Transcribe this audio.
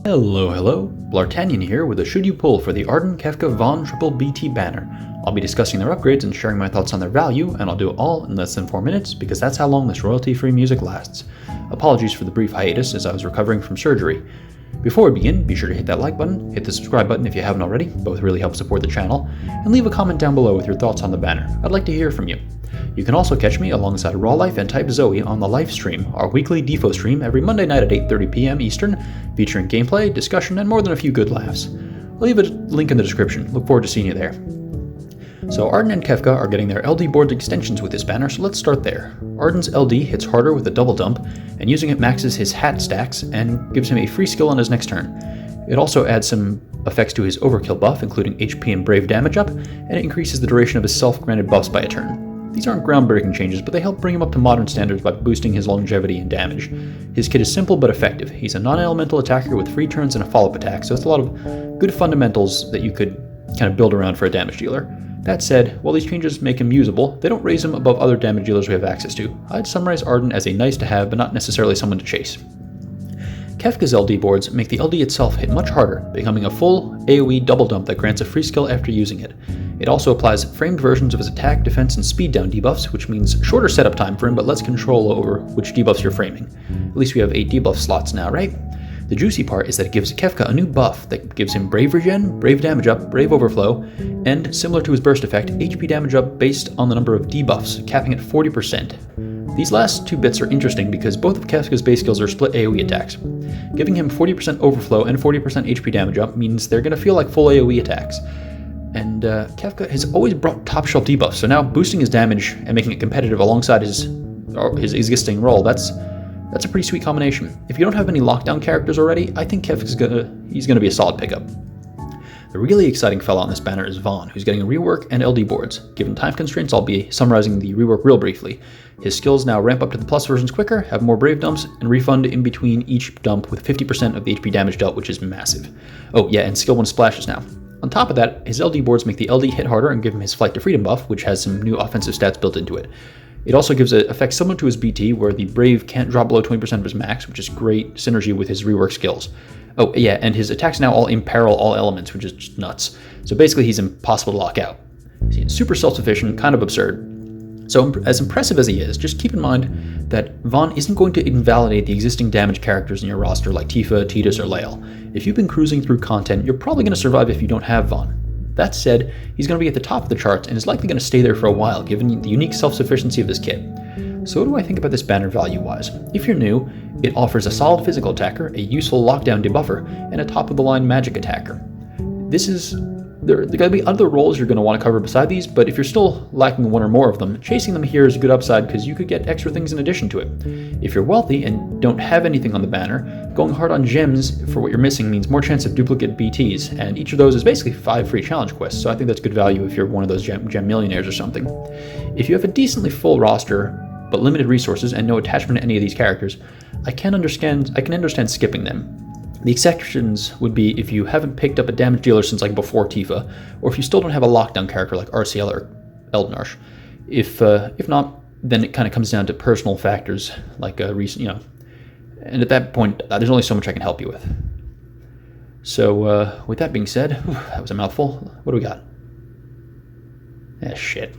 Hello, Bl'Artagnan here with a should you pull for the Ardyn, Kefka, Vaan triple BT banner. I'll be discussing their upgrades and sharing my thoughts on their value, and I'll do it all in less than 4 minutes because that's how long this royalty-free music lasts. Apologies for the brief hiatus as I was recovering from surgery. Before we begin, be sure to hit that like button, hit the subscribe button if you haven't already, both really help support the channel, and leave a comment down below with your thoughts on the banner. I'd like to hear from you. You can also catch me alongside Raw Life and Type Zoe on the Life Stream, our weekly DFFOO stream every Monday night at 8:30 p.m. Eastern, featuring gameplay, discussion, and more than a few good laughs. I'll leave a link in the description. Look forward to seeing you there. So Ardyn and Kefka are getting their LD board extensions with this banner, so let's start there. Ardyn's LD hits harder with a double dump, and using it maxes his hat stacks and gives him a free skill on his next turn. It also adds some effects to his overkill buff, including HP and brave damage up, and it increases the duration of his self-granted buffs by a turn. These aren't groundbreaking changes, but they help bring him up to modern standards by boosting his longevity and damage. His kit is simple but effective. He's a non-elemental attacker with free turns and a follow-up attack, so it's a lot of good fundamentals that you could kind of build around for a damage dealer. That said, while these changes make him usable, they don't raise him above other damage dealers we have access to. I'd summarize Ardyn as a nice to have, but not necessarily someone to chase. Kefka's LD boards make the LD itself hit much harder, becoming a full AoE double dump that grants a free skill after using it. It also applies framed versions of his attack, defense, and speed down debuffs, which means shorter setup time for him but less control over which debuffs you're framing. At least we have 8 debuff slots now, right? The juicy part is that it gives Kefka a new buff that gives him Brave Regen, Brave Damage Up, Brave Overflow, and, similar to his burst effect, HP Damage Up based on the number of debuffs, capping at 40%. These last 2 bits are interesting because both of Kefka's base skills are split AoE attacks. Giving him 40% overflow and 40% HP damage up means they're going to feel like full AoE attacks. And Kefka has always brought top shelf debuffs, so now boosting his damage and making it competitive alongside his existing role, that's a pretty sweet combination. If you don't have any lockdown characters already, I think Kefka's gonna be a solid pickup. The really exciting fella on this banner is Vaan, who's getting a rework and LD boards. Given time constraints, I'll be summarizing the rework real briefly. His skills now ramp up to the plus versions quicker, have more brave dumps, and refund in between each dump with 50% of the HP damage dealt, which is massive. Oh yeah, and skill 1 splashes now. On top of that, his LD boards make the LD hit harder and give him his Flight to Freedom buff, which has some new offensive stats built into it. It also gives an effect similar to his BT, where the Brave can't drop below 20% of his max, which is great synergy with his rework skills. Oh yeah, and his attacks now all imperil all elements, which is just nuts. So basically he's impossible to lock out. He's super self-sufficient, kind of absurd. So as impressive as he is, just keep in mind that Vaan isn't going to invalidate the existing damage characters in your roster like Tifa, Tidus, or Lael. If you've been cruising through content, you're probably going to survive if you don't have Vaan. That said, he's going to be at the top of the charts and is likely going to stay there for a while, given the unique self-sufficiency of this kit. So what do I think about this banner value-wise? If you're new, it offers a solid physical attacker, a useful lockdown debuffer, and a top-of-the-line magic attacker. There are going to be other roles you're going to want to cover beside these, but if you're still lacking one or more of them, chasing them here is a good upside because you could get extra things in addition to it. If you're wealthy and don't have anything on the banner, going hard on gems for what you're missing means more chance of duplicate BTs, and each of those is basically 5 free challenge quests, so I think that's good value if you're one of those gem millionaires or something. If you have a decently full roster, but limited resources and no attachment to any of these characters, I can understand skipping them. The exceptions would be if you haven't picked up a damage dealer since like before Tifa, or if you still don't have a lockdown character like RCL or Eldenarsh. If not, then it kind of comes down to personal factors like and at that point, there's only so much I can help you with. So with that being said, that was a mouthful. What do we got? Shit.